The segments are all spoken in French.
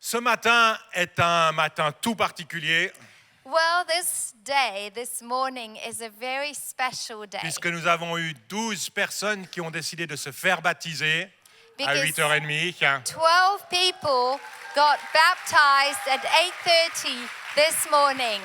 Ce matin est un matin tout particulier Well, this morning is a very special day puisque nous avons eu 12 personnes qui ont décidé de se faire baptiser à Because 8h30. 12 people got baptized at 8:30 this morning.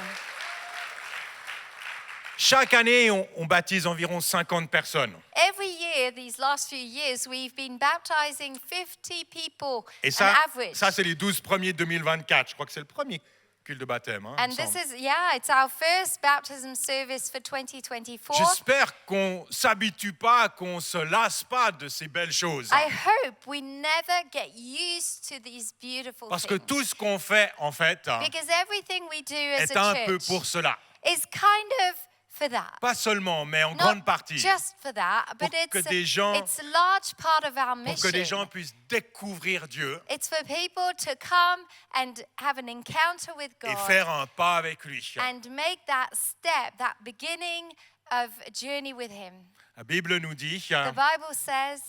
Chaque année, on baptise environ 50 personnes. Every year, these last few years, we've been baptizing 50 people Et on ça, average. c'est les 12 premiers 2024. Je crois que c'est le premier culte de baptême. Il And me this semble. it's our first baptism service for 2024. J'espère qu'on ne s'habitue pas, qu'on ne se lasse pas de ces belles choses. I hope we never get used to these beautiful Parce que things. tout ce qu'on fait, en fait, Because everything we do as est a un peu church pour cela. is kind of for that. Pas seulement, mais en Not grande partie. just for that, but Pour que des gens- it's a large part of our Pour mission. que les gens puissent découvrir Dieu It's for people to come and have an encounter with et God faire un pas avec lui. and make that step, that beginning of a journey with Him. La Bible nous dit The Bible says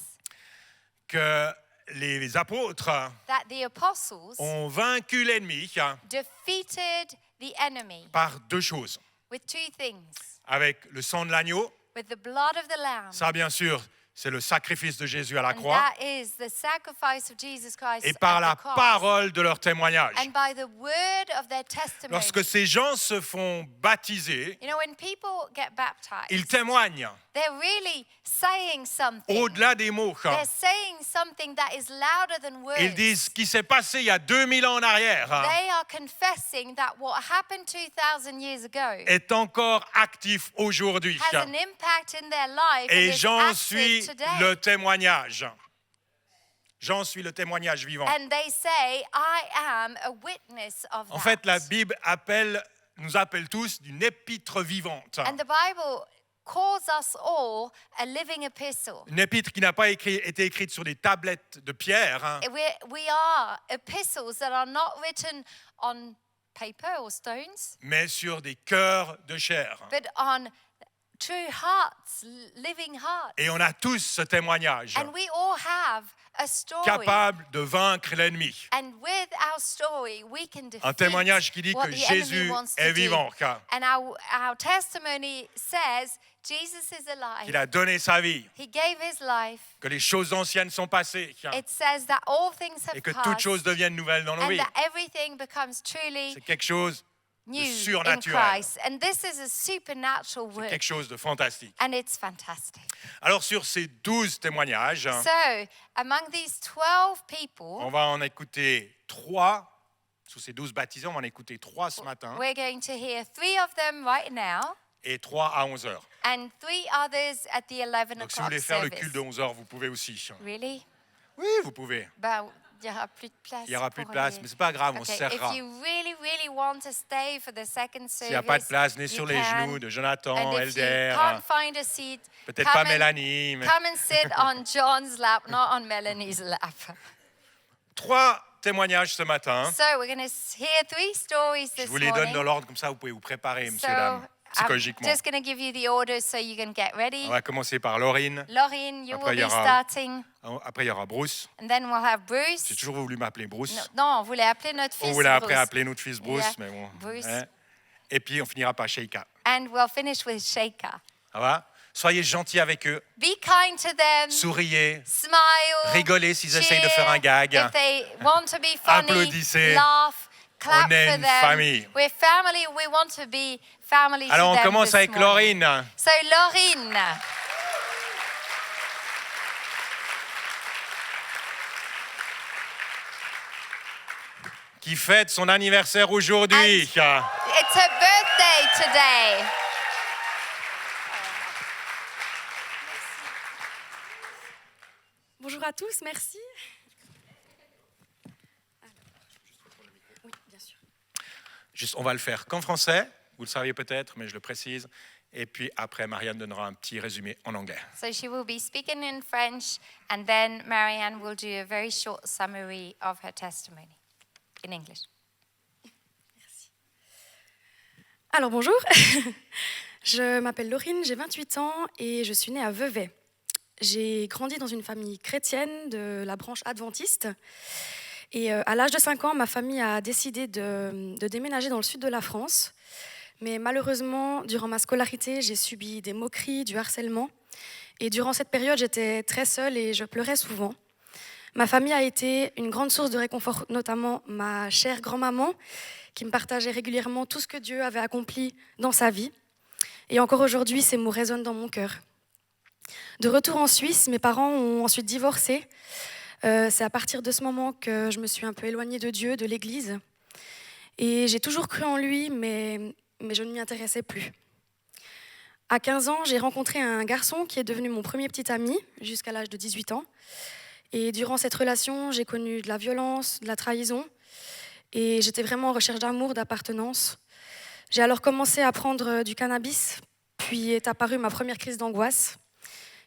que les apôtres that the apostles ont vaincu l'ennemi defeated the enemy par deux choses. with two things. Avec le sang de l'agneau, With the blood of the Lamb. ça bien sûr, c'est le sacrifice de Jésus à la And croix, that is the sacrifice of Jesus Christ et par at la the cross. parole de leur témoignage. And by the word of their testimony. Lorsque ces gens se font baptiser, You know, when people get baptized, ils témoignent they're really saying something. au-delà des mots. They're saying something that is louder than words. Ils disent ce qui s'est passé il y a 2000 ans en arrière They are confessing that what happened 2,000 years ago est encore actif aujourd'hui. has an impact in their life Et and is j'en active suis today. le témoignage. J'en suis le témoignage vivant. And they say, I am a witness of that. En fait, la Bible nous appelle tous d'une épître vivante. And the Bible calls us all a living epistle. Une épître qui n'a pas été écrite sur des tablettes de pierre, We are epistles that are not written on paper or stones, mais sur des cœurs de chair. but on true hearts, living hearts. Et on a tous ce témoignage, And we all have a story. capable de vaincre l'ennemi. And with our story, we can defeat Un témoignage qui dit what que the Jésus enemy wants to est do. vivant, And our testimony says Jesus is alive. qu'il a donné sa vie, He gave his life. que les choses anciennes sont passées It says that all things have et que toutes passed choses deviennent nouvelles dans nos and vies. that everything becomes truly C'est quelque chose new in surnaturel. Christ. And this is a supernatural work. quelque chose de fantastique. And it's fantastic. Alors sur ces 12 témoignages, So, among these 12 people, on va en écouter 3. Sous ces 12 baptisés, on va en écouter 3 ce matin we're going to hear 3 of them right now et 3 à 11h. and 3 others at the 11 Donc si vous o'clock voulez faire le service. culte de 11h, vous pouvez aussi. Really? Oui, vous pouvez. Ben, il n'y aura plus de place. Il n'y aura plus de pour place, les- mais c'est pas grave, on se Okay, serra. if you really, really want to stay for the second service, S'il n'y a pas de place, venez you sur les can. genoux de Jonathan, And if Elder, you can't find a seat, peut-être pas come and- Mélanie, mais Come and sit on John's lap, not on Melanie's lap. 3 témoignages ce matin. So we're going to hear 3 stories Je this vous les donne morning. dans l'ordre, comme ça vous pouvez vous préparer, So messieurs, dames, I'm psychologiquement. just going to give you the orders so you can get ready. On va commencer par Laurine, Laurine, you Après, will il y be aura- starting, après il y aura Bruce. and then we'll have Bruce. J'ai toujours voulu m'appeler Bruce. Non, on voulait appeler notre fils On voulait après Bruce. appeler notre fils Bruce, Yeah, mais bon. Bruce. hein. Et puis on finira par Sheikha. And we'll finish with Shaker. Ça va? Soyez gentils avec eux, Be kind to them. souriez, Smile. rigolez s'ils cheer. essayent de faire un gag. If they want to be funny, Applaudissez. laugh, clap On est for une them. famille. We're family. We want to be family Alors to on them commence this avec morning. Laurine. So Laurine, Qui fête son anniversaire aujourd'hui. it's her birthday today. Bonjour à tous, merci. Oui, bien sûr. Juste, on va le faire qu'en français, vous le saviez peut-être, mais je le précise. Et puis après, Marianne donnera un petit résumé en anglais. So she will be speaking in French, and then Marianne will do a very short summary of her testimony in English. Alors bonjour, je m'appelle Laurine, j'ai 28 ans et je suis née à Vevey. J'ai grandi dans une famille chrétienne de la branche adventiste Et à l'âge de 5 ans, ma famille a décidé de déménager dans le sud de la France. Mais malheureusement, durant ma scolarité, j'ai subi des moqueries, du harcèlement. Et durant cette période, j'étais très seule et je pleurais souvent. Ma famille a été une grande source de réconfort, notamment ma chère grand-maman, qui me partageait régulièrement tout ce que Dieu avait accompli dans sa vie. Et encore aujourd'hui, ces mots résonnent dans mon cœur. De retour en Suisse, mes parents ont ensuite divorcé. C'est à partir de ce moment que je me suis un peu éloignée de Dieu, de l'Église. Et j'ai toujours cru en lui, mais je ne m'y intéressais plus. À 15 ans, j'ai rencontré un garçon qui est devenu mon premier petit ami jusqu'à l'âge de 18 ans. Et durant cette relation, j'ai connu de la violence, de la trahison. Et j'étais vraiment en recherche d'amour, d'appartenance. J'ai alors commencé à prendre du cannabis, puis est apparue ma première crise d'angoisse,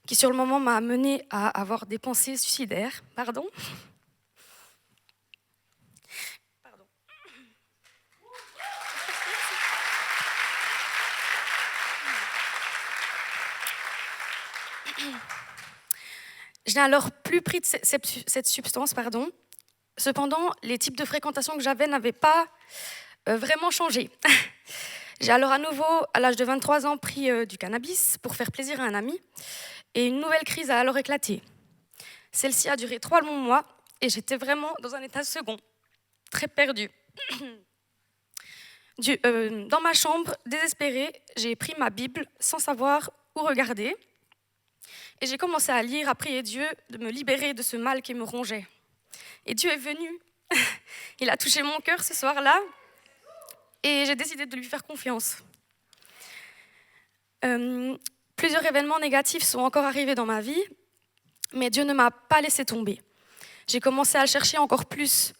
qui sur le moment m'a menée à avoir des pensées suicidaires. Pardon. Je n'ai alors plus pris de cette substance, pardon. Cependant, les types de fréquentation que j'avais n'avaient pas vraiment changé. J'ai alors à nouveau, à l'âge de 23 ans, pris du cannabis pour faire plaisir à un ami. Et une nouvelle crise a alors éclaté. Celle-ci a duré 3 longs mois et j'étais vraiment dans un état second, très perdu. Dans ma chambre, désespérée, j'ai pris ma Bible sans savoir où regarder. Et j'ai commencé à lire, à prier Dieu de me libérer de ce mal qui me rongeait. Et Dieu est venu. Il a touché mon cœur ce soir-là. Et j'ai décidé de lui faire confiance. Plusieurs événements négatifs sont encore arrivés dans ma vie, mais Dieu ne m'a pas laissé tomber. J'ai commencé à le chercher encore plus.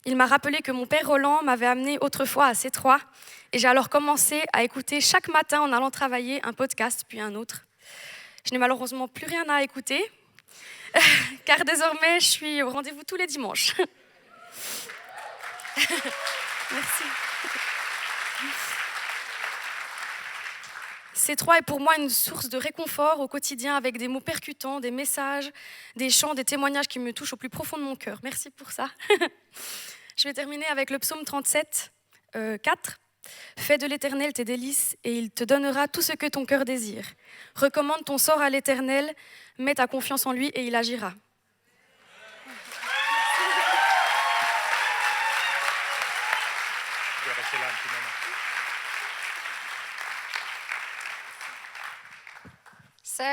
Il m'a rappelé que mon père Roland m'avait amené autrefois à C3, et j'ai alors commencé à écouter chaque matin en allant travailler un podcast puis un autre. Je n'ai malheureusement plus rien à écouter, car désormais je suis au rendez-vous tous les dimanches. Merci. C3 est pour moi une source de réconfort au quotidien avec des mots percutants, des messages, des chants, des témoignages qui me touchent au plus profond de mon cœur. Merci pour ça. Je vais terminer avec le psaume 37, 4. Fais de l'Éternel tes délices et il te donnera tout ce que ton cœur désire. Recommande ton sort à l'Éternel, mets ta confiance en lui et il agira. So,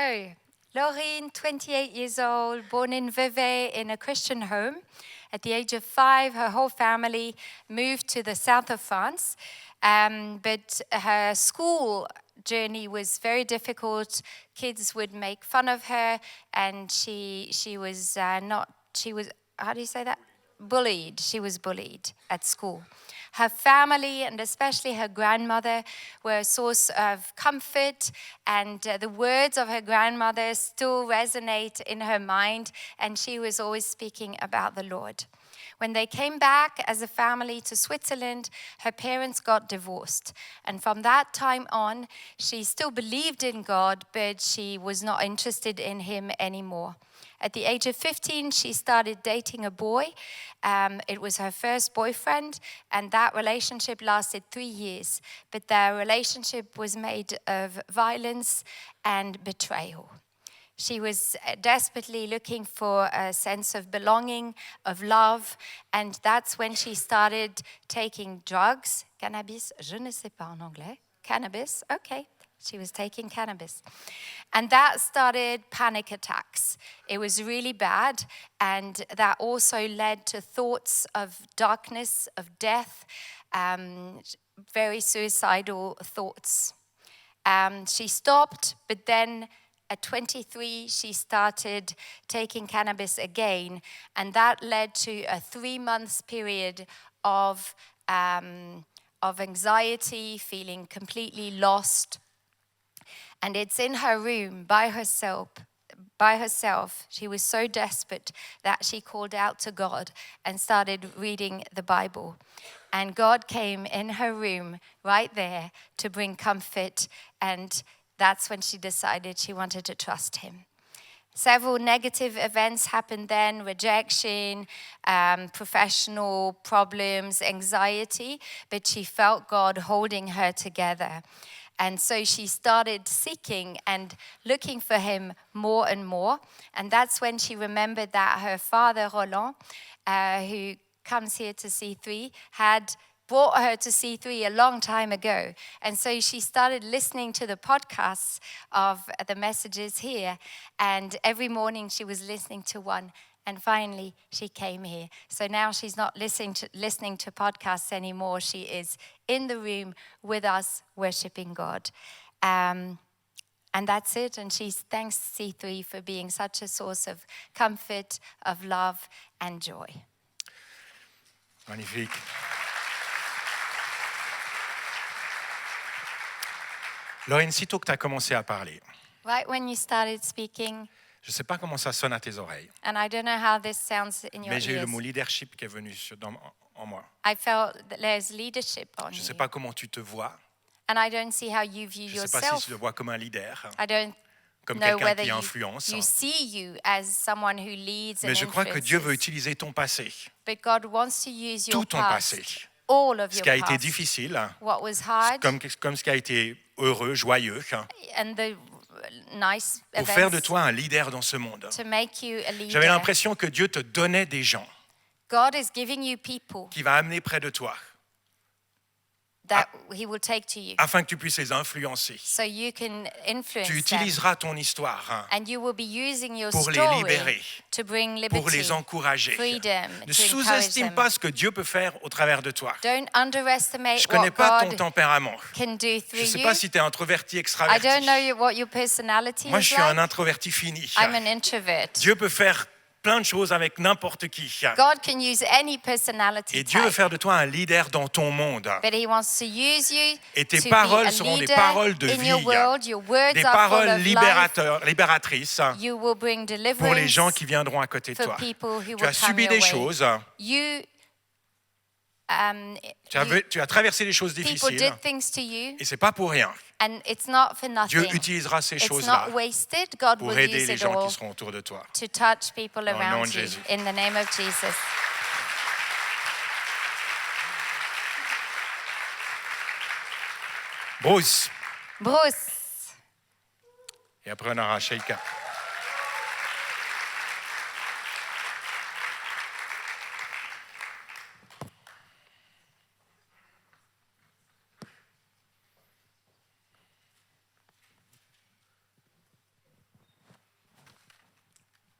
Laurine, 28 years old, born in Vevey in a Christian home. At the age of 5, her whole family moved to the south of France, but her school journey was very difficult. Kids would make fun of her, and she was how do you say that? Bullied. She was bullied at school. Her family, and especially her grandmother, were a source of comfort, and the words of her grandmother still resonate in her mind, and she was always speaking about the Lord. When they came back as a family to Switzerland, her parents got divorced. And from that time on, she still believed in God, but she was not interested in him anymore. At the age of 15, she started dating a boy. It was her first boyfriend, and that relationship lasted 3 years. But their relationship was made of violence and betrayal. She was desperately looking for a sense of belonging, of love, and that's when she started taking drugs. Cannabis, je ne sais pas en anglais. Cannabis, okay. She was taking cannabis. And that started panic attacks. It was really bad, and that also led to thoughts of darkness, of death, very suicidal thoughts. She stopped, but then at 23, she started taking cannabis again, and that led to a 3-month period of anxiety, feeling completely lost. And it's in her room by herself. She was so desperate that she called out to God and started reading the Bible. And God came in her room right there to bring comfort, and that's when she decided she wanted to trust him. Several negative events happened then: rejection, professional problems, anxiety, but she felt God holding her together. And so she started seeking and looking for him more and more. And that's when she remembered that her father, Roland, who comes here to C3, had brought her to C3 a long time ago. And so she started listening to the podcasts of the messages here. And every morning she was listening to one. And finally, she came here. So now she's not listening to podcasts anymore. She is in the room with us, worshiping God. And that's it. And she thanks C3 for being such a source of comfort, of love, and joy. Magnifique. Lorraine, sitôt que tu as commencé à parler, Right when you started speaking, je ne sais pas comment ça sonne à tes oreilles, and I don't know how this sounds in your mais j'ai eu le ears, mot leadership qui est venu en moi. I felt that there's leadership on Je ne sais you. pas comment tu te vois, And I don't see how you view je ne sais pas si yourself. tu te vois comme un leader, I don't comme know quelqu'un whether qui influence, you see you as someone who leads mais and je crois que Dieu veut influences. utiliser ton passé, But God wants to use your tout ton past, passé, all of ce your qui a été past, difficile, what was hard, comme ce qui a été heureux, joyeux, and the nice pour faire de events, toi un leader dans ce monde. to make you a J'avais leader. l'impression que Dieu te donnait des gens God is giving you people qui va amener près de toi, that he will take to you, afin que tu puisses les influencer. so you can influence Tu them. utiliseras ton histoire And you will be using your pour les story libérer, to bring pour liberty, les encourager. freedom, Ne to encourage sous-estime them. pas ce que Dieu peut faire au travers de toi. Don't underestimate Je ne connais what pas ton God tempérament. can do Je through ne sais you. pas si tu es introverti, I extraverti. don't know what your personality Moi, je is suis un like. introverti fini. I'm an introvert. Dieu peut faire plein de choses avec n'importe qui. God can use any personality Et Dieu veut type, faire de toi un leader dans ton monde. but he wants to use you Et tes to paroles be a seront des leader paroles de in your vie, world. Your words des are full paroles of life. libératrices You will bring pour les deliverance gens qui viendront à côté de for toi. people who Tu will as come subi your des way. choses, You, tu as traversé des choses people difficiles, did things to you, et c'est pas pour rien. and it's not for Dieu nothing. utilisera ces It's choses-là not wasted. God pour will aider use les it gens all qui seront autour de toi. to touch people Dans le nom around de you. Jésus. In the name of Jesus. Bruce. Bruce. Et après, on aura Sheikha.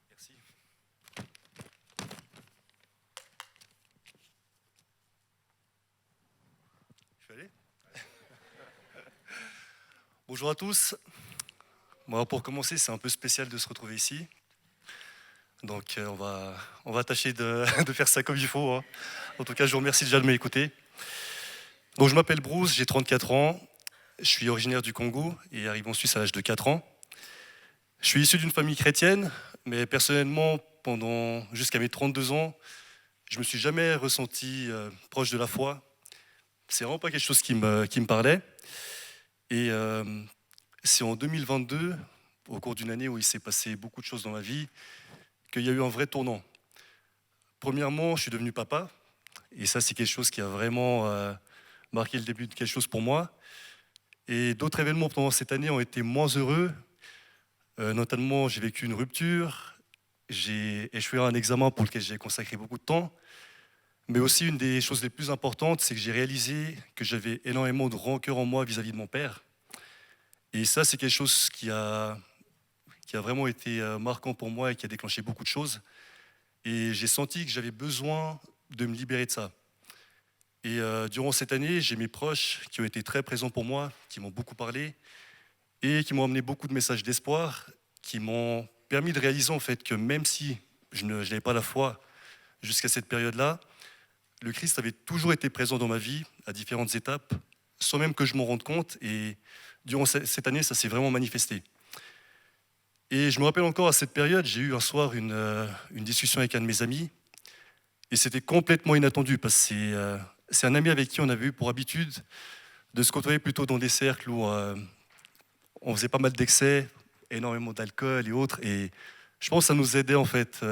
Merci. Je suis allé. Bonjour à tous. Bon, pour commencer, c'est un peu spécial de se retrouver ici. Donc on va tâcher de faire ça comme il faut, hein. En tout cas, je vous remercie déjà de m'écouter. Donc, je m'appelle Bruce, j'ai 34 ans. Je suis originaire du Congo et arrive en Suisse à l'âge de 4 ans. Je suis issu d'une famille chrétienne, mais personnellement, jusqu'à mes 32 ans, je ne me suis jamais ressenti proche de la foi. C'est vraiment pas quelque chose qui me parlait. Et c'est en 2022, au cours d'une année où il s'est passé beaucoup de choses dans ma vie, qu'il y a eu un vrai tournant. Premièrement, je suis devenu papa. Et ça, c'est quelque chose qui a vraiment marqué le début de quelque chose pour moi. Et d'autres événements pendant cette année ont été moins heureux. Notamment, j'ai vécu une rupture. J'ai échoué à un examen pour lequel j'ai consacré beaucoup de temps. Mais aussi, une des choses les plus importantes, c'est que j'ai réalisé que j'avais énormément de rancœur en moi vis-à-vis de mon père. Et ça, c'est quelque chose qui a vraiment été marquant pour moi et qui a déclenché beaucoup de choses. Et j'ai senti que j'avais besoin de me libérer de ça. Et durant cette année, j'ai mes proches qui ont été très présents pour moi, qui m'ont beaucoup parlé et qui m'ont amené beaucoup de messages d'espoir, qui m'ont permis de réaliser en fait que même si je n'avais pas la foi jusqu'à cette période-là, le Christ avait toujours été présent dans ma vie à différentes étapes, sans même que je m'en rende compte. Et durant cette année, ça s'est vraiment manifesté. Et je me rappelle encore à cette période, j'ai eu un soir une discussion avec un de mes amis, et c'était complètement inattendu, parce que c'est un ami avec qui on avait eu pour habitude de se côtoyer plutôt dans des cercles où on faisait pas mal d'excès, énormément d'alcool et autres, et je pense que ça nous aidait en fait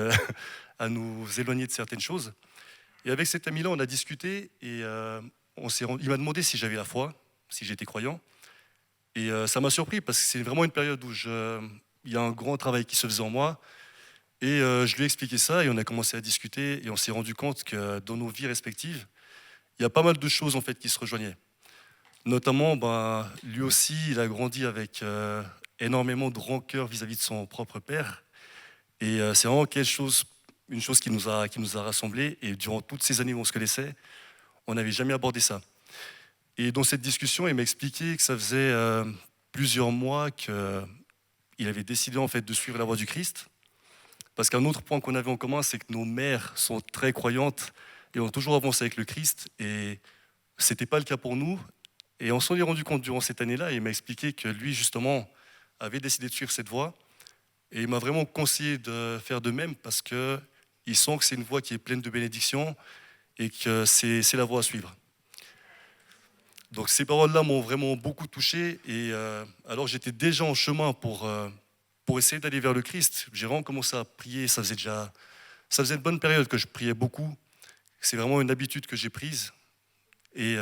à nous éloigner de certaines choses. Et avec cet ami-là, on a discuté et il m'a demandé si j'avais la foi, si j'étais croyant. Et ça m'a surpris parce que c'est vraiment une période où il y a un grand travail qui se faisait en moi. Et je lui ai expliqué ça et on a commencé à discuter et on s'est rendu compte que dans nos vies respectives, il y a pas mal de choses en fait qui se rejoignaient. Notamment, lui aussi, il a grandi avec énormément de rancœur vis-à-vis de son propre père. Et c'est vraiment une chose qui nous a rassemblés. Et durant toutes ces années où on se connaissait, on n'avait jamais abordé ça. Et dans cette discussion, il m'a expliqué que ça faisait plusieurs mois qu'il avait décidé en fait de suivre la voie du Christ. Parce qu'un autre point qu'on avait en commun, c'est que nos mères sont très croyantes et ont toujours avancé avec le Christ. Et ce n'était pas le cas pour nous. Et on s'en est rendu compte durant cette année-là. Et il m'a expliqué que lui, justement, avait décidé de suivre cette voie. Et il m'a vraiment conseillé de faire de même parce qu'il sent que c'est une voie qui est pleine de bénédictions et que c'est la voie à suivre. Donc ces paroles-là m'ont vraiment beaucoup touché. Et alors j'étais déjà en chemin pour essayer d'aller vers le Christ. J'ai vraiment commencé à prier. Ça faisait une bonne période que je priais beaucoup. C'est vraiment une habitude que j'ai prise. Et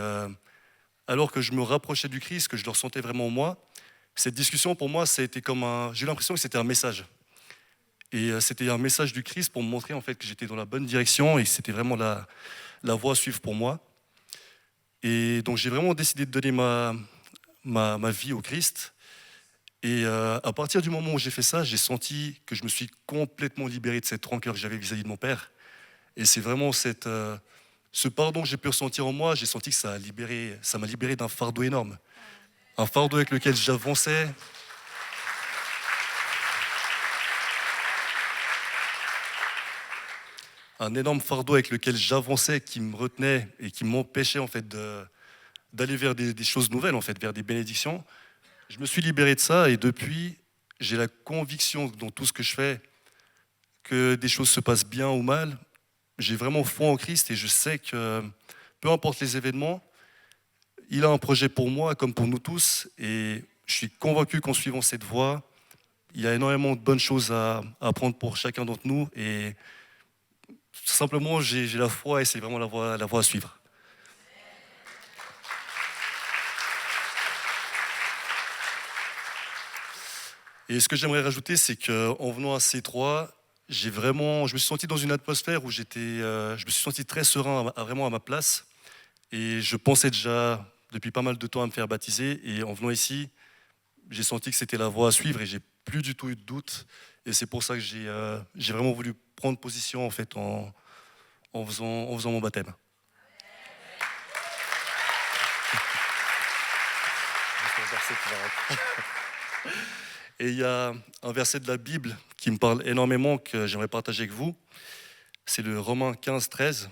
alors que je me rapprochais du Christ, que je le ressentais vraiment en moi, cette discussion pour moi, ça a été j'ai eu l'impression que c'était un message. Et c'était un message du Christ pour me montrer en fait que j'étais dans la bonne direction et c'était vraiment la voie à suivre pour moi. Et donc j'ai vraiment décidé de donner ma vie au Christ. Et à partir du moment où j'ai fait ça, j'ai senti que je me suis complètement libéré de cette rancœur que j'avais vis-à-vis de mon père. Et c'est vraiment ce pardon que j'ai pu ressentir en moi, j'ai senti que ça m'a libéré d'un fardeau énorme. Un fardeau avec lequel j'avançais. Un énorme fardeau avec lequel j'avançais, qui me retenait et qui m'empêchait en fait d'aller vers des choses nouvelles, en fait, vers des bénédictions. Je me suis libéré de ça et depuis, j'ai la conviction dans tout ce que je fais que des choses se passent bien ou mal. J'ai vraiment foi en Christ et je sais que peu importe les événements, il a un projet pour moi comme pour nous tous et je suis convaincu qu'en suivant cette voie, il y a énormément de bonnes choses à apprendre pour chacun d'entre nous et simplement j'ai la foi et c'est vraiment la voie à suivre. Et ce que j'aimerais rajouter, c'est qu'en venant à C3, je me suis senti dans une atmosphère où je me suis senti très serein, vraiment à ma place. Et je pensais déjà depuis pas mal de temps à me faire baptiser. Et en venant ici, j'ai senti que c'était la voie à suivre et j'ai plus du tout eu de doute. Et c'est pour ça que j'ai vraiment voulu prendre position en fait en faisant mon baptême. Et il y a un verset de la Bible qui me parle énormément, que j'aimerais partager avec vous. C'est le Romains 15, 13.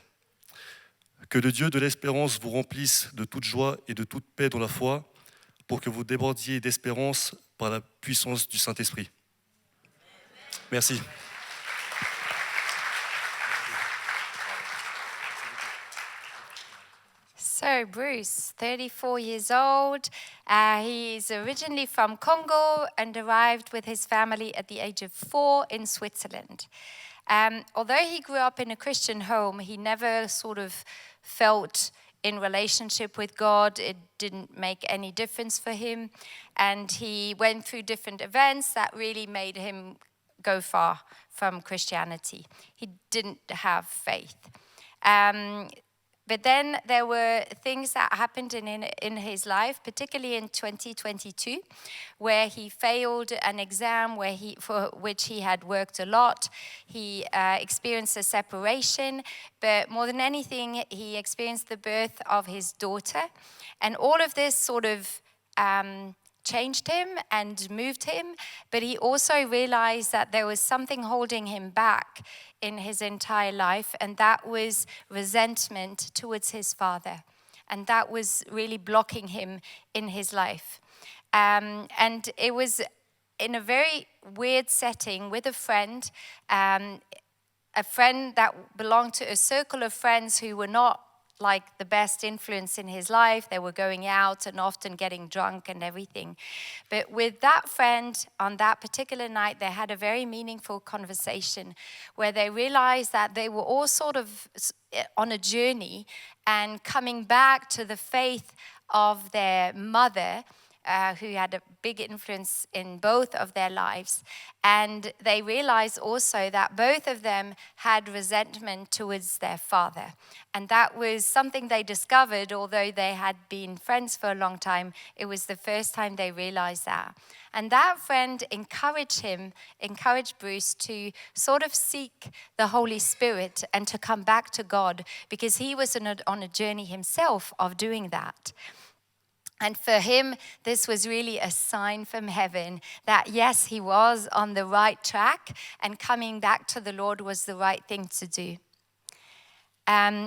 Que le Dieu de l'espérance vous remplisse de toute joie et de toute paix dans la foi, pour que vous débordiez d'espérance par la puissance du Saint-Esprit. Merci. So Bruce, 34 years old, he's originally from Congo and arrived with his family at the age of 4 in Switzerland. Although he grew up in a Christian home, he never sort of felt in relationship with God. It didn't make any difference for him. And he went through different events that really made him go far from Christianity. He didn't have faith. But then there were things that happened in his life, particularly in 2022, where he failed an exam for which he had worked a lot. He experienced a separation, but more than anything, he experienced the birth of his daughter. And all of this sort of changed him and moved him, but he also realized that there was something holding him back in his entire life, and that was resentment towards his father. And that was really blocking him in his life. And it was in a very weird setting with a friend that belonged to a circle of friends who were not like the best influence in his life. They were going out and often getting drunk and everything. But with that friend, on that particular night, they had a very meaningful conversation where they realized that they were all sort of on a journey and coming back to the faith of their mother, who had a big influence in both of their lives. And they realized also that both of them had resentment towards their father. And that was something they discovered, although they had been friends for a long time. It was the first time they realized that. And that friend encouraged Bruce to sort of seek the Holy Spirit and to come back to God, because he was on a journey himself of doing that. And for him, this was really a sign from heaven that, yes, he was on the right track and coming back to the Lord was the right thing to do.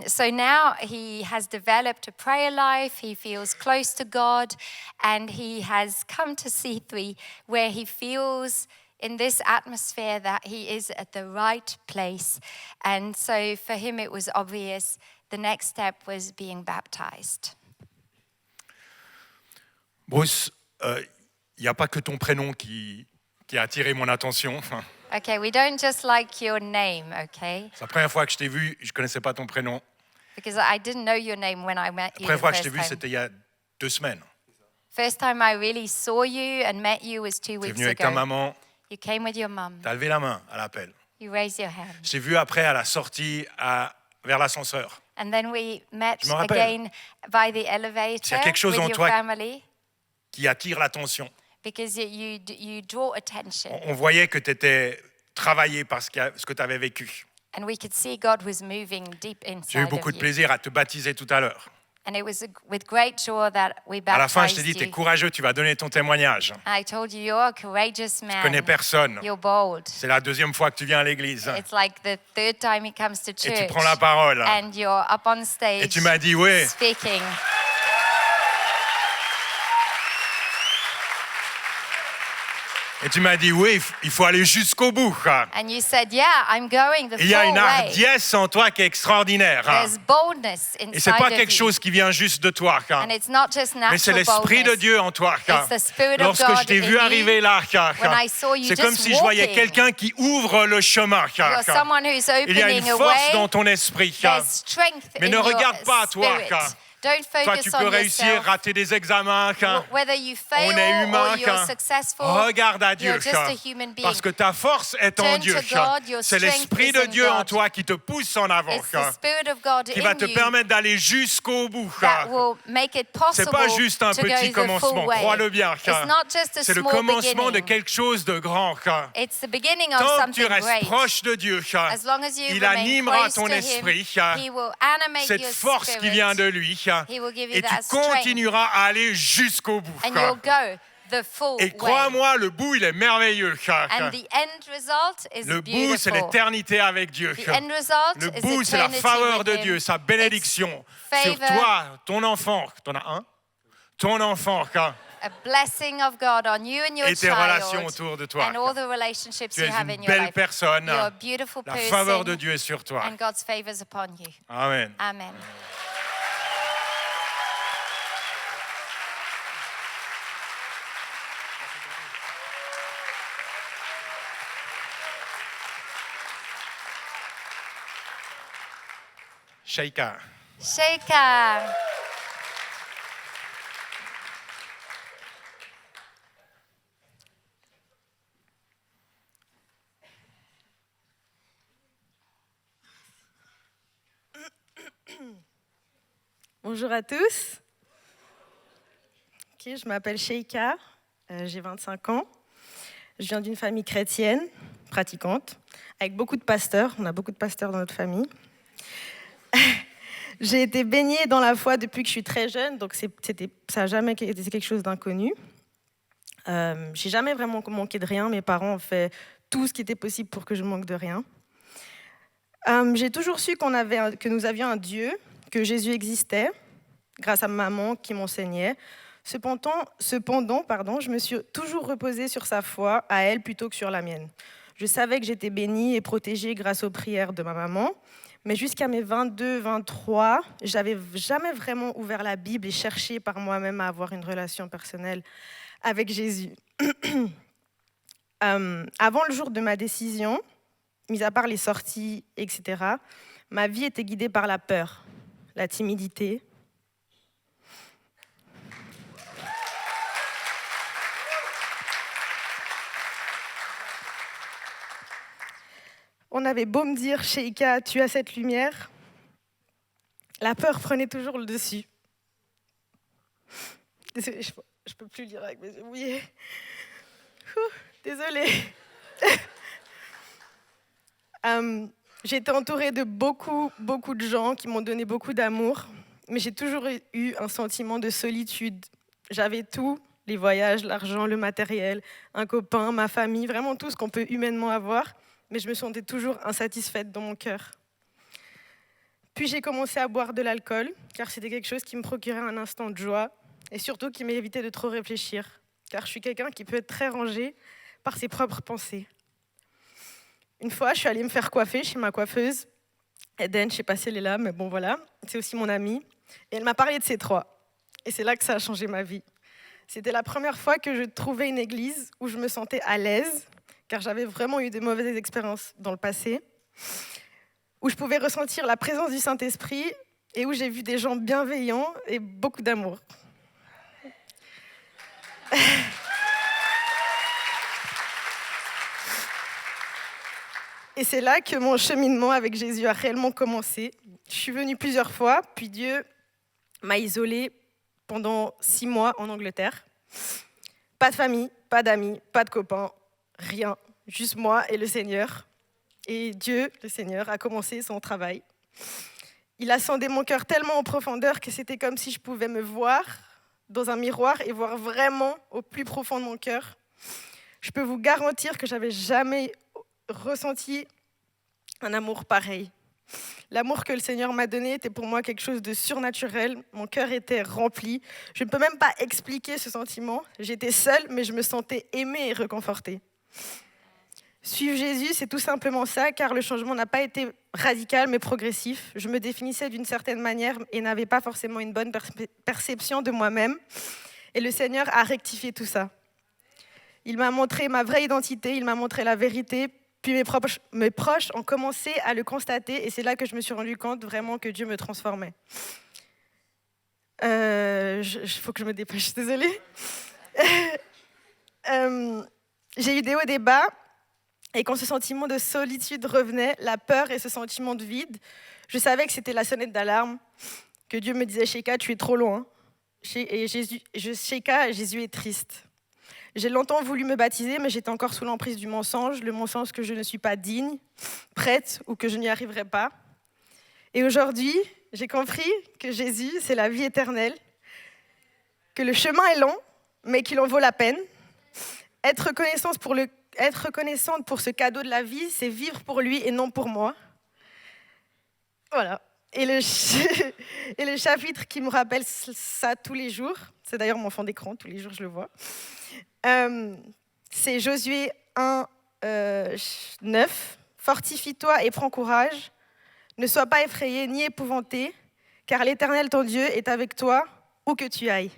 So now he has developed a prayer life, he feels close to God, and he has come to C3 where he feels in this atmosphere that he is at the right place. And so for him, it was obvious the next step was being baptized. Bruce, il n'y a pas que ton prénom qui a attiré mon attention. Okay, we don't just like your name, okay? C'est la première fois que je t'ai vu, je ne connaissais pas ton prénom. Because I didn't know your name when I met La you première the fois que je t'ai first vu, time. c'était il y a 2 semaines. First time I really saw you and met you was 2 Tu es weeks venu avec ta ago. maman, You came with your mum. tu as levé la main à l'appel. You raised your hand. Je t'ai vu après à la sortie vers l'ascenseur. And then we met Je me rappelle. again by the S'il y elevator a quelque chose with en your toi family qui attire l'attention. because you draw attention. On voyait que tu étais travaillé par ce que tu avais vécu. And we could see God was moving deep J'ai eu inside beaucoup of de you. plaisir à te baptiser tout à l'heure. And it was with great joy that we À la fin, je t'ai baptized dit, tu es you. courageux, tu vas donner ton témoignage. I told you, you're a courageous Je connais man. personne. You're bold. C'est la 2e fois que tu viens à l'église. It's like the third time he comes to Et tu church. prends la parole. And you're up on stage Et tu m'as dit, oui, speaking. et tu m'as dit, oui, il faut aller jusqu'au bout. And you said, yeah, I'm going the Il y a full une way. hardiesse en toi qui est extraordinaire. There's boldness Et c'est inside pas of quelque you. chose qui vient juste de toi. And it's not just natural Mais c'est l'Esprit de boldness. Dieu en toi. It's the Spirit of Lorsque God je t'ai in vu you, arriver là, when I saw you c'est comme just si je voyais walking. quelqu'un qui ouvre le chemin. You're someone who's Il y a une opening a force way. dans ton esprit. There's strength Mais in ne your regarde pas à toi. spirit. Don't Toi, focus tu on peux réussir, yourself. rater des examens. Whether you fail On est humain. or you're successful, Regarde à Dieu. you're just a human being. Parce que ta force est en Turn Dieu. to God, your C'est strength l'Esprit is de in Dieu en God. toi qui te pousse en avant. It's the Spirit of God Qui va in te you permettre d'aller jusqu'au bout. that will make it possible C'est pas juste un to go petit the commencement, full way. crois-le bien. It's not just a C'est le small commencement de beginning. quelque chose de grand. It's the beginning of Tant que something tu restes great. proche de Dieu, As long as you il remain animera close ton to Him, esprit, He will animate cette your force spirit. qui vient de lui, He will give you et tu that strength. continueras à aller jusqu'au bout. And you'll go the full Et way. crois-moi, le bout, il est merveilleux. And the end result is Le bout, beautiful. c'est l'éternité avec Dieu. The end result Le is bout, c'est la eternity faveur with de Him. Dieu, sa bénédiction It's sur favor. toi, ton enfant. T'en as un? Ton enfant. A blessing of God on you and your Et tes child, relations autour de toi. and all the relationships Tu you es have une in your belle life. personne. You're a beautiful La person, faveur de Dieu est sur toi. and God's favors upon you. Amen. Amen. Sheikha. Sheikha. Bonjour à tous. Ok, je m'appelle Sheikha, j'ai 25 ans. Je viens d'une famille chrétienne, pratiquante, avec beaucoup de pasteurs. On a beaucoup de pasteurs dans notre famille. J'ai été baignée dans la foi depuis que je suis très jeune, donc ça n'a jamais été quelque chose d'inconnu. J'ai jamais vraiment manqué de rien. Mes parents ont fait tout ce qui était possible pour que je manque de rien. J'ai toujours su que nous avions un Dieu, que Jésus existait, grâce à ma maman qui m'enseignait. Cependant, je me suis toujours reposée sur sa foi à elle plutôt que sur la mienne. Je savais que j'étais bénie et protégée grâce aux prières de ma maman, Mais jusqu'à mes 22, 23, j'avais jamais vraiment ouvert la Bible et cherché par moi-même à avoir une relation personnelle avec Jésus. Avant le jour de ma décision, mis à part les sorties, etc., ma vie était guidée par la peur, la timidité. On avait beau me dire, Sheikha, tu as cette lumière, la peur prenait toujours le dessus. Désolée, je ne peux plus lire avec mes yeux mouillés. Désolée. J'ai été entourée de beaucoup de gens qui m'ont donné beaucoup d'amour, mais j'ai toujours eu un sentiment de solitude. J'avais tout, les voyages, l'argent, le matériel, un copain, ma famille, vraiment tout ce qu'on peut humainement avoir, mais je me sentais toujours insatisfaite dans mon cœur. Puis j'ai commencé à boire de l'alcool, car c'était quelque chose qui me procurait un instant de joie, et surtout qui m'évitait de trop réfléchir, car je suis quelqu'un qui peut être très rangé par ses propres pensées. Une fois, je suis allée me faire coiffer chez ma coiffeuse, Eden, je ne sais pas si elle est là, mais bon voilà, c'est aussi mon amie, et elle m'a parlé de ces trois, et c'est là que ça a changé ma vie. C'était la première fois que je trouvais une église où je me sentais à l'aise, car j'avais vraiment eu de mauvaises expériences dans le passé, où je pouvais ressentir la présence du Saint-Esprit et où j'ai vu des gens bienveillants et beaucoup d'amour. Et c'est là que mon cheminement avec Jésus a réellement commencé. Je suis venue plusieurs fois, puis Dieu m'a isolée pendant 6 mois en Angleterre. Pas de famille, pas d'amis, pas de copains, rien. Juste moi et le Seigneur. Et Dieu, le Seigneur, a commencé son travail. Il a sondé mon cœur tellement en profondeur que c'était comme si je pouvais me voir dans un miroir et voir vraiment au plus profond de mon cœur. Je peux vous garantir que j'avais jamais ressenti un amour pareil. L'amour que le Seigneur m'a donné était pour moi quelque chose de surnaturel. Mon cœur était rempli. Je ne peux même pas expliquer ce sentiment. J'étais seule, mais je me sentais aimée et réconfortée. Suivre Jésus, c'est tout simplement ça, car le changement n'a pas été radical, mais progressif. Je me définissais d'une certaine manière et n'avais pas forcément une bonne perception de moi-même. Et le Seigneur a rectifié tout ça. Il m'a montré ma vraie identité, il m'a montré la vérité, puis mes proches ont commencé à le constater, et c'est là que je me suis rendu compte vraiment que Dieu me transformait. Faut que je me dépêche, désolée. J'ai eu des hauts et des bas, et quand ce sentiment de solitude revenait, la peur et ce sentiment de vide, je savais que c'était la sonnette d'alarme, que Dieu me disait « Sheikha, tu es trop loin. Sheikha, Jésus est triste. » J'ai longtemps voulu me baptiser, mais j'étais encore sous l'emprise du mensonge, le mensonge que je ne suis pas digne, prête ou que je n'y arriverai pas. Et aujourd'hui, j'ai compris que Jésus, c'est la vie éternelle, que le chemin est long, mais qu'il en vaut la peine. Être reconnaissante pour ce cadeau de la vie, c'est vivre pour lui et non pour moi. Voilà. Et le chapitre qui me rappelle ça tous les jours, c'est d'ailleurs mon fond d'écran, tous les jours je le vois, c'est Josué 1, 9. « Fortifie-toi et prends courage, ne sois pas effrayé ni épouvanté, car l'Éternel ton Dieu est avec toi où que tu ailles. »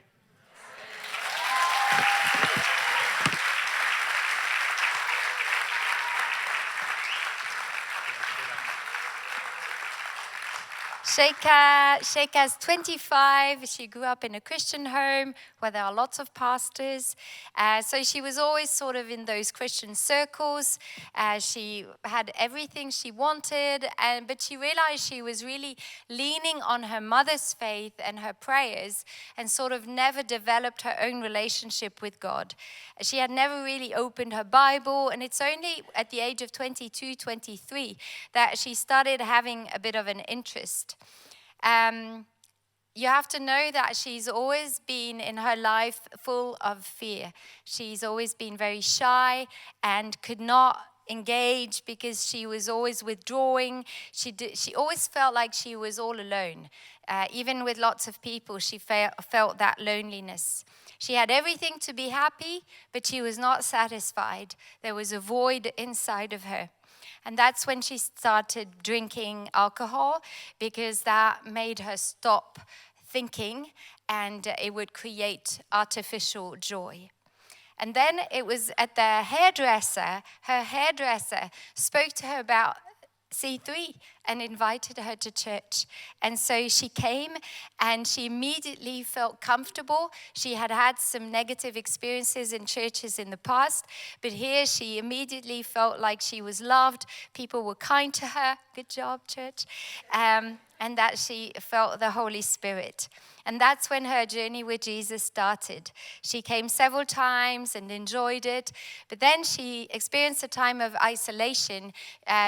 Sheikha's 25. She grew up in a Christian home where there are lots of pastors. So she was always sort of in those Christian circles. She had everything she wanted, but she realized she was really leaning on her mother's faith and her prayers and sort of never developed her own relationship with God. She had never really opened her Bible, and it's only at the age of 22, 23 that she started having a bit of an interest. You have to know that she's always been in her life full of fear. She's always been very shy and could not engage because she was always withdrawing. She always felt like she was all alone. Even with lots of people, she felt that loneliness. She had everything to be happy, but she was not satisfied. There was a void inside of her. And that's when she started drinking alcohol, because that made her stop thinking, and it would create artificial joy. And then it was at the hairdresser, her hairdresser spoke to her about C3 and invited her to church. And so she came, and she immediately felt comfortable. She had had some negative experiences in churches in the past, but here she immediately felt like she was loved. People were kind to her. Good job, church. And that she felt the Holy Spirit. And that's when her journey with Jesus started. She came several times and enjoyed it, but then she experienced a time of isolation.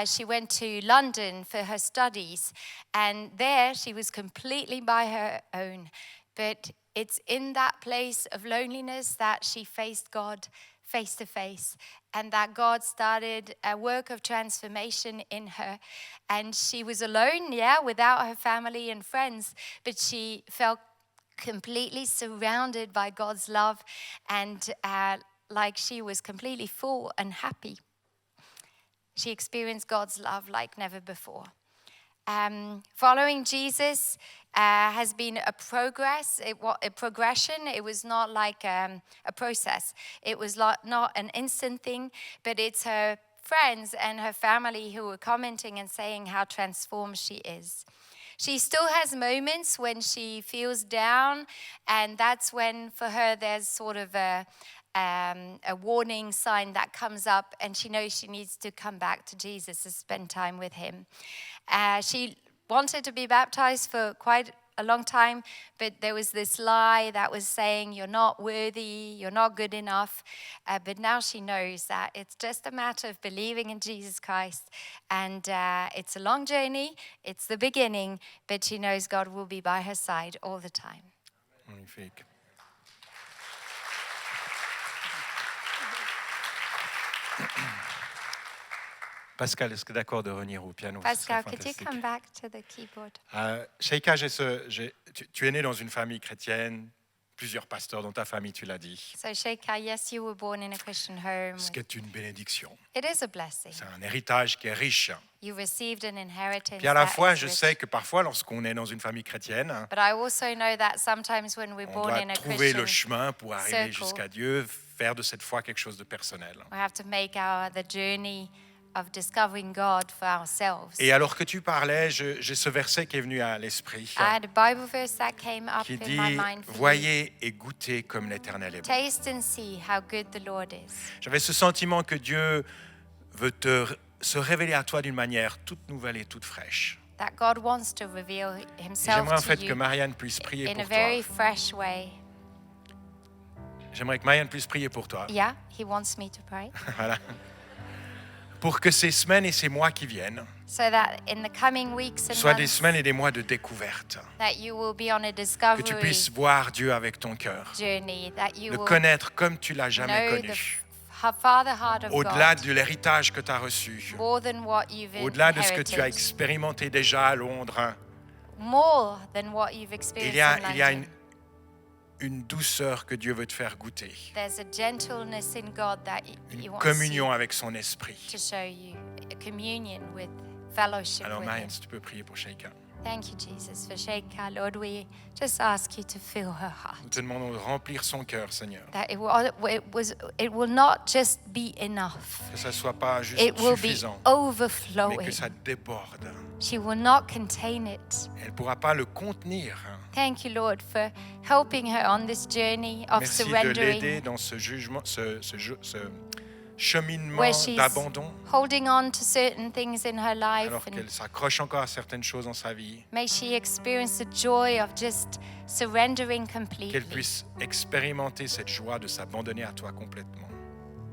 She went to London for her studies, and there she was completely by her own. But it's in that place of loneliness that she faced God face to face, and that God started a work of transformation in her. And she was alone, without her family and friends, but she felt completely surrounded by God's love, and like she was completely full and happy. She experienced God's love like never before. Following Jesus has been a progression. It was not like a process. It was not an instant thing, but it's her friends and her family who were commenting and saying how transformed she is. She still has moments when she feels down, and that's when for her there's sort of a warning sign that comes up, and she knows she needs to come back to Jesus to spend time with him. She wanted to be baptized for quite a long time, but there was this lie that was saying you're not worthy, you're not good enough. But now she knows that it's just a matter of believing in Jesus Christ, and it's a long journey, it's the beginning, but she knows God will be by her side all the time. Magnifique. Pascal, est-ce que d'accord de revenir au piano? Pascal, could you come back to the keyboard? Sheikha, tu es né dans une famille chrétienne, plusieurs pasteurs dans ta famille, tu l'as dit. So Sheikha, yes, you were born in a Christian home. Ce qui est une bénédiction. It is a blessing. C'est un héritage qui est riche. You received an inheritance. Puis à la that fois, is je rich. sais que parfois, lorsqu'on est dans une famille chrétienne, But I also know that sometimes when we're on born doit in a trouver le Christian, chemin pour arriver circle. jusqu'à Dieu, faire de cette foi quelque chose de personnel. we have to make the journey of discovering God for ourselves. Et alors que tu parlais, j'ai ce verset qui est venu à l'esprit, I had a Bible verse that came up qui in dit my mind « for you. Voyez et goûtez comme l'Éternel est bon ». Taste and see how good the Lord is. J'avais ce sentiment que Dieu veut se révéler à toi d'une manière toute nouvelle et toute fraîche. That God wants to reveal Et himself j'aimerais en to fait que you Marianne puisse prier in a pour toi. very fresh way. J'aimerais que Marianne puisse prier pour toi. Yeah, he wants me to pray. Voilà. Pour que ces semaines et ces mois qui viennent So that in the coming weeks and soient des months, semaines et des mois de découverte. that you will be on a Que tu discovery puisses voir Dieu avec ton cœur. journey, that you Le will connaître comme tu l'as jamais know the connu. Father heart of Au-delà God de l'héritage que tu as reçu. more than what you've Au-delà de ce que tu as inherited, expérimenté déjà à Londres. more than what you've Il experienced y a, in il y a London. une douceur que Dieu veut te faire goûter. There's a gentleness in God that he Une wants communion avec son esprit. to show you, a communion with fellowship Alors with Marianne, him. si tu peux prier pour Sheikha. Thank you, Jesus, for Sheikha. Lord, we just ask you to fill her Nous heart. te demandons de remplir son cœur, Seigneur. That it will not just be enough. Que ça ne soit pas juste It will be suffisant, mais overflowing. que ça déborde. She will not contain it. Elle ne pourra pas le contenir. Thank you, Lord, for helping her on this journey of Merci de surrendering, l'aider dans ce jugement, ce cheminement where she's d'abandon, holding on to certain things in her life, alors and qu'elle s'accroche encore à certaines choses dans sa vie. may she experience the joy of just surrendering Qu'elle completely. puisse expérimenter cette joie de s'abandonner à toi complètement.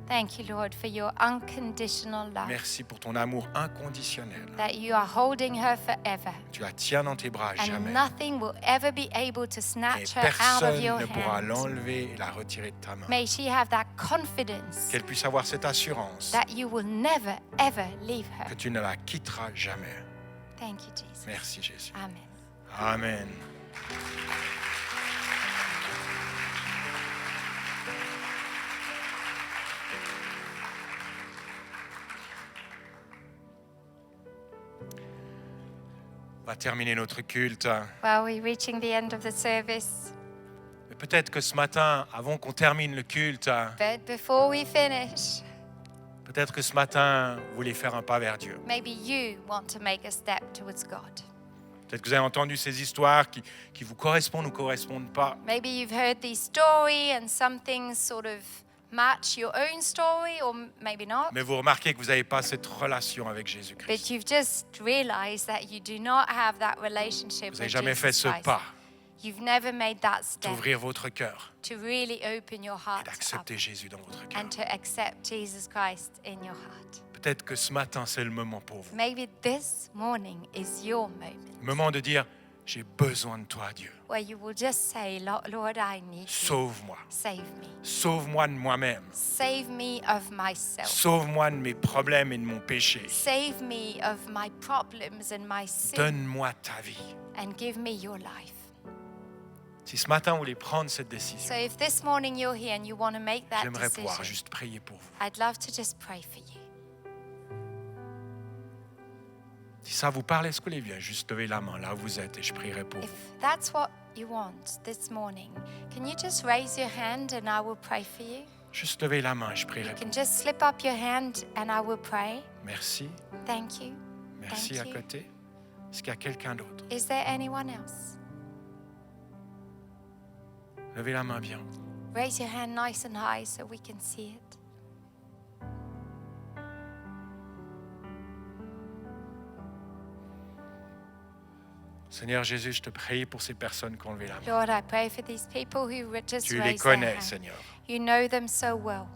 Thank you, Lord, for your unconditional love, Merci pour ton amour inconditionnel. that you are holding her forever, Tu la tiens dans tes bras and jamais. nothing will ever be able to Et snatch her out of personne your ne pourra hands. l'enlever et la retirer de ta main. May she have that confidence Qu'elle puisse avoir cette assurance that you will never, ever leave her. que tu ne la quitteras jamais. Thank you, Jesus. Merci Jésus. Amen. Amen. va terminer notre culte. Well, we're reaching the end of the service. Mais peut-être que ce matin, avant qu'on termine le culte, But before we finish, peut-être que ce matin, vous voulez faire un pas vers Dieu. maybe you want to make a step towards God. Peut-être que vous avez entendu ces histoires qui vous correspondent ou ne correspondent pas. Maybe you've heard these stories and some things sort of match your own story, or maybe not. Mais vous remarquez que vous n'avez pas cette relation avec Jésus-Christ. But you've just realized that you do not have that relationship Vous n'avez with jamais fait Jesus ce Christ. pas You've never made that step d'ouvrir votre cœur to really open your et heart up d'accepter Jésus dans votre cœur. and to accept Jesus Christ in your heart. Peut-être que ce matin, c'est le moment pour vous. Maybe this morning is your moment Le moment de dire, j'ai besoin de toi, Dieu. where you will just say, Lord, I need you. Sauve-moi. Save me. Sauve-moi de moi-même. Save me of myself. Sauve-moi de mes problèmes et de mon péché. Save me of my problems and my sin. Donne-moi ta vie. And give me your life. Si ce matin, vous voulez prendre cette décision, So if this morning you're here and you want to make that j'aimerais pouvoir decision, juste prier pour vous. I'd love to just pray for you. Si ça vous parle, est-ce que vous voulez bien juste lever la main là où vous êtes et je prierai pour If vous. that's what you want this morning, can you just raise your hand and I will pray for you? Juste lever la main et je prierai You pour can vous. just slip up your hand and I will pray. Merci. Thank you. Merci Thank à you. côté. Est-ce qu'il y a quelqu'un d'autre? Is there anyone else? Levez la main bien. Raise your hand nice and high so we can see it. Seigneur Jésus, je te prie pour ces personnes qui ont levé la main. Lord, I pray for these people who just Tu les raised their connais, hand. Seigneur. You know them so well.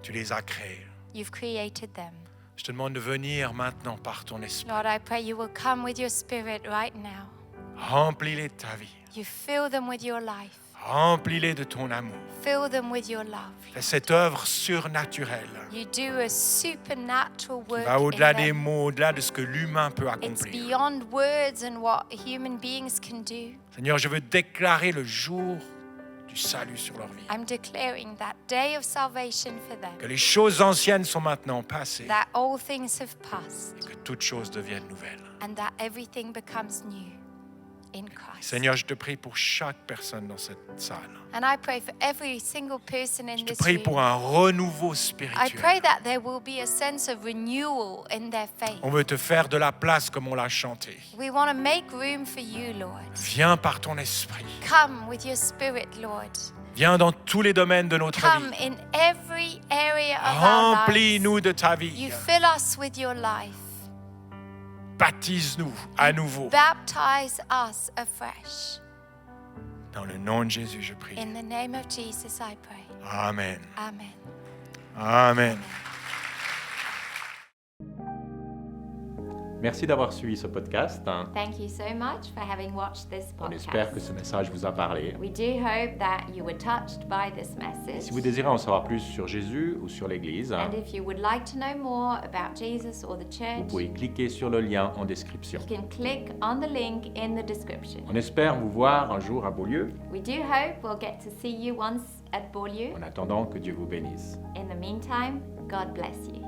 Tu les as créés. You've created them. Je te demande de venir maintenant par ton esprit. Lord, I pray you will come with your spirit right now. Remplis-les de ta vie. You fill them with your life. Remplis-les de ton amour. Fill them with your love. Fais cette œuvre surnaturelle You do a supernatural qui work va in au-delà des them. mots, au-delà de ce que l'humain peut It's accomplir. beyond words and what human beings can do. Seigneur, je veux déclarer le jour du salut sur leur vie. I'm declaring that day of salvation for them. Que les choses anciennes sont maintenant passées That all things have passed et que toutes choses deviennent nouvelles. and that everything becomes new in Christ. Seigneur, je te prie pour chaque personne dans cette salle. And I pray for every single person in Je te this prie room. pour un renouveau I spirituel. pray that there will be a sense of renewal in their faith. On veut te faire de la place comme on l'a chanté. We want to make room for you, Lord. Viens par ton esprit. Come with your spirit, Lord. Viens dans tous les domaines de notre Come vie. in every area of our lives. Remplis-nous de ta You vie. fill us with your life. Baptise-nous à nouveau. Baptize us afresh. Dans le nom de Jésus, je prie. In the name of Jesus, I pray. Amen. Amen. Amen. Merci d'avoir suivi ce podcast. Thank you so much for having watched this On espère que podcast. ce message vous a parlé. We do hope that you were touched by this message. Si vous désirez en savoir plus sur Jésus ou sur l'Église, And if you would like to know more about Jesus or the vous church, pouvez cliquer sur le lien en description. you can click on the link in the description. On espère vous voir un jour à Beaulieu. We do hope we'll get to see you once at Beaulieu. En attendant, que Dieu vous bénisse. In the meantime, God bless you.